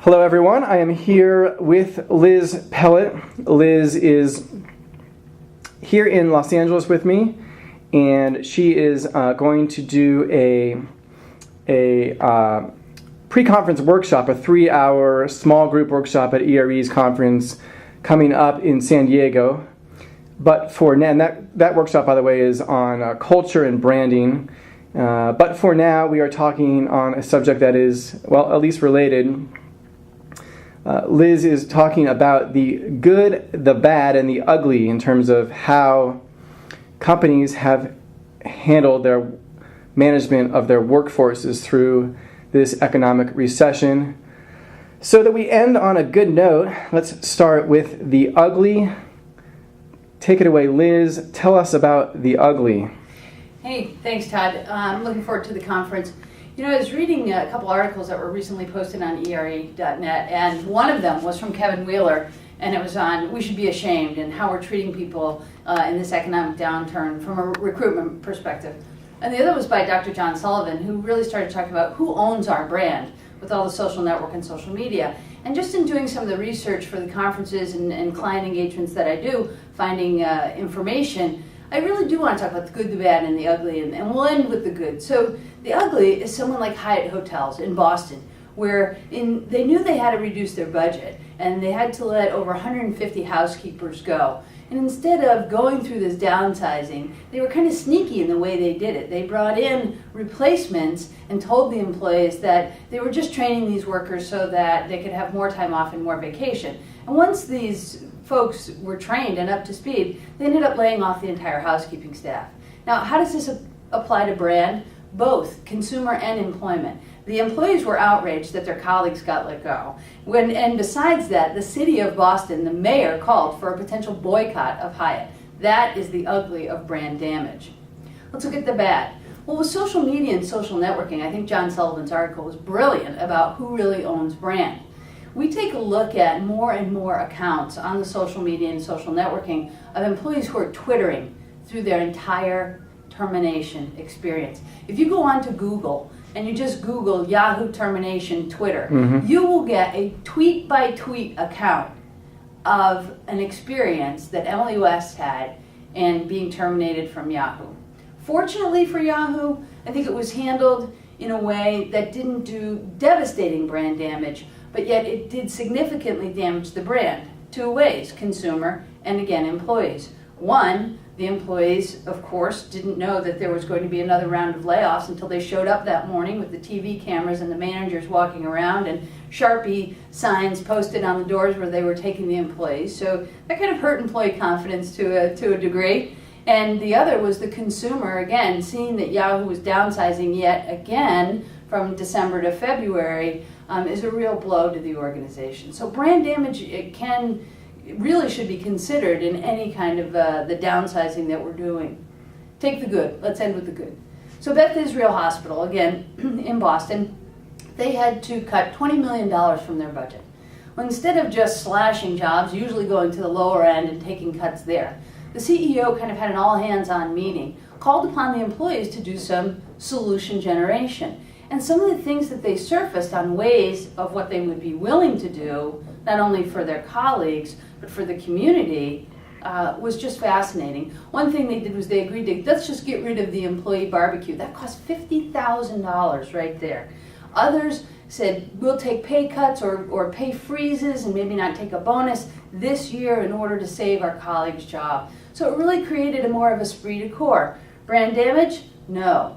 Hello everyone, I am here with Lizz Pellet. Liz is here in Los Angeles with me, and she is going to do a pre-conference workshop, a 3-hour small group workshop at ERE's conference coming up in San Diego. But for now, and that workshop, by the way, is on culture and branding. But for now, we are talking on a subject that is, well, at least related. Liz is talking about the good, the bad, and the ugly in terms of how companies have handled their management of their workforces through this economic recession. So that we end on a good note, let's start with the ugly. Take it away, Liz. Tell us about the ugly. Hey, thanks, Todd. I'm looking forward to the conference. You know, I was reading a couple articles that were recently posted on ERE.net, and one of them was from Kevin Wheeler, and it was on we should be ashamed and how we're treating people in this economic downturn from a recruitment perspective. And the other was by Dr. John Sullivan, who really started talking about who owns our brand with all the social network and social media. And just in doing some of the research for the conferences and client engagements that I do, finding information, I really do want to talk about the good, the bad, and the ugly, and we'll end with the good. So the ugly is someone like Hyatt Hotels in Boston, where they knew they had to reduce their budget, and they had to let over 150 housekeepers go. And instead of going through this downsizing, they were kind of sneaky in the way they did it. They brought in replacements and told the employees that they were just training these workers so that they could have more time off and more vacation. And once these folks were trained and up to speed, they ended up laying off the entire housekeeping staff. Now, how does this apply to brand? Both consumer and employment. The employees were outraged that their colleagues got let go. And besides that, the city of Boston, the mayor, called for a potential boycott of Hyatt. That is the ugly of brand damage. Let's look at the bad. Well, with social media and social networking, I think John Sullivan's article was brilliant about who really owns brand. We take a look at more and more accounts on the social media and social networking of employees who are twittering through their entire termination experience. If you go on to Google and you just Google Yahoo termination Twitter, you will get a tweet-by-tweet account of an experience that Emily West had in being terminated from Yahoo. Fortunately for Yahoo, I think it was handled in a way that didn't do devastating brand damage, but yet it did significantly damage the brand. Two ways, consumer and again employees. One, the employees, of course, didn't know that there was going to be another round of layoffs until they showed up that morning with the TV cameras and the managers walking around and Sharpie signs posted on the doors where they were taking the employees. So that kind of hurt employee confidence to a degree. And the other was the consumer, again, seeing that Yahoo was downsizing yet again from December to February is a real blow to the organization. So brand damage, it really should be considered in any kind of the downsizing that we're doing. Take the good. Let's end with the good. So Beth Israel Hospital, again, in Boston, they had to cut $20 million from their budget. Well, instead of just slashing jobs, usually going to the lower end and taking cuts there, the CEO kind of had an all-hands-on meeting, called upon the employees to do some solution generation. And some of the things that they surfaced on ways of what they would be willing to do, not only for their colleagues, but for the community, was just fascinating. One thing they did was they agreed to, let's just get rid of the employee barbecue. That cost $50,000 right there. Others said, we'll take pay cuts or pay freezes and maybe not take a bonus this year in order to save our colleagues' job. So it really created a more of a esprit de corps. Brand damage? No.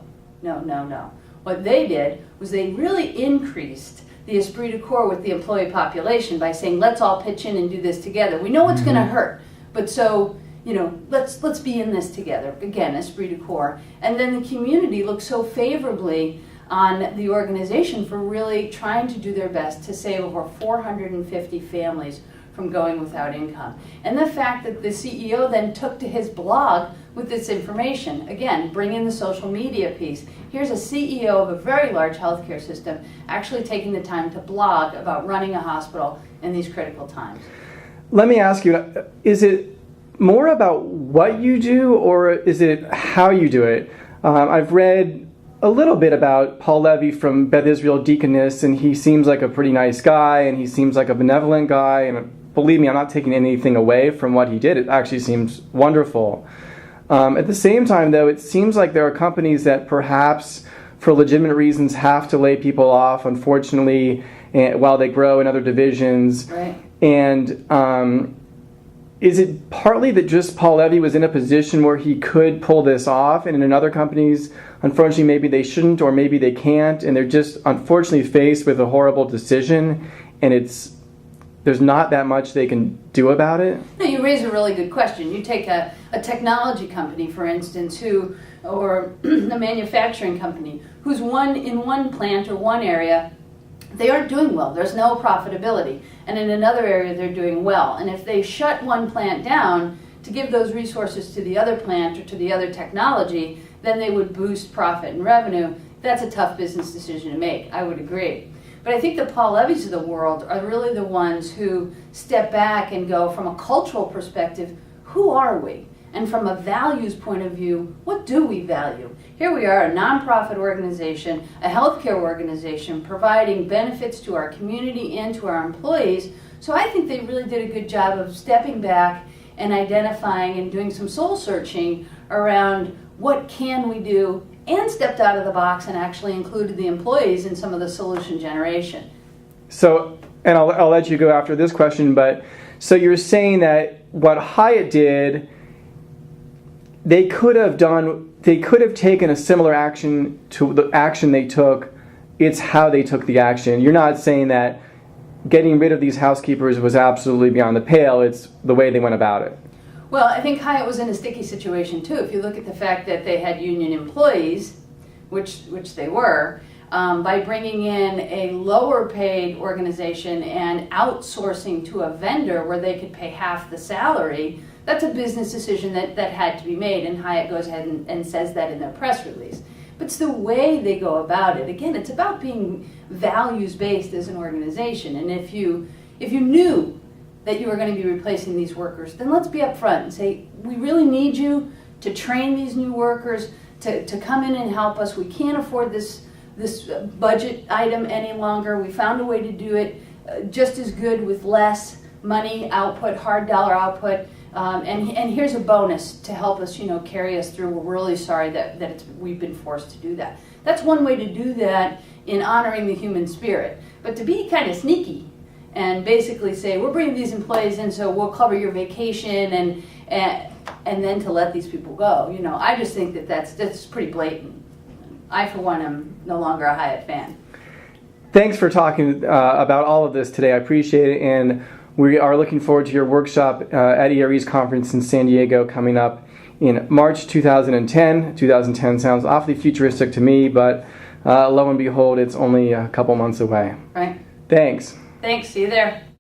What they did was they really increased the esprit de corps with the employee population by saying, let's all pitch in and do this together. We know it's going to hurt, but so, let's be in this together. Again, esprit de corps. And then the community looked so favorably on the organization for really trying to do their best to save over 450 families from going without income. And the fact that the CEO then took to his blog with this information, again, bring in the social media piece. Here's a CEO of a very large healthcare system actually taking the time to blog about running a hospital in these critical times. Let me ask you, is it more about what you do or is it how you do it? I've read a little bit about Paul Levy from Beth Israel Deaconess, and he seems like a pretty nice guy, and he seems like a benevolent guy, and believe me, I'm not taking anything away from what he did. It actually seems wonderful. At the same time, though, it seems like there are companies that perhaps, for legitimate reasons, have to lay people off, unfortunately, while they grow in other divisions. Right. And is it partly that just Paul Levy was in a position where he could pull this off, and in other companies, unfortunately, maybe they shouldn't or maybe they can't, and they're just unfortunately faced with a horrible decision, and there's not that much they can do about it? No, you raise a really good question. You take a technology company, for instance, or a manufacturing company, who's in one plant or one area, they aren't doing well. There's no profitability. And in another area, they're doing well. And if they shut one plant down to give those resources to the other plant or to the other technology, then they would boost profit and revenue. That's a tough business decision to make. I would agree. But I think the Paul Levys of the world are really the ones who step back and go, from a cultural perspective, who are we? And from a values point of view, what do we value? Here we are, a nonprofit organization, a healthcare organization, providing benefits to our community and to our employees. So I think they really did a good job of stepping back and identifying and doing some soul searching around what can we do, and stepped out of the box and actually included the employees in some of the solution generation. So, and I'll let you go after this question, but so you're saying that what Hyatt did, they could have taken a similar action to the action they took. It's how they took the action. You're not saying that getting rid of these housekeepers was absolutely beyond the pale. It's the way they went about it. Well, I think Hyatt was in a sticky situation too. If you look at the fact that they had union employees, which they were, by bringing in a lower paid organization and outsourcing to a vendor where they could pay half the salary, that's a business decision that had to be made, and Hyatt goes ahead and says that in their press release. But it's the way they go about it. Again, it's about being values-based as an organization, and if you knew that you were going to be replacing these workers, then let's be upfront and say, we really need you to train these new workers to come in and help us. We can't afford this budget item any longer. We found a way to do it just as good with less money output, hard dollar output. And here's a bonus to help us, carry us through. We're really sorry that we've been forced to do that. That's one way to do that in honoring the human spirit. But to be kind of sneaky and basically say, we're bringing these employees in so we'll cover your vacation and then to let these people go. I just think that's pretty blatant. I, for one, am no longer a Hyatt fan. Thanks for talking about all of this today. I appreciate it, and we are looking forward to your workshop at ERE's conference in San Diego coming up in March 2010. 2010 sounds awfully futuristic to me, but lo and behold, it's only a couple months away. Right. Thanks. Thanks. See you there.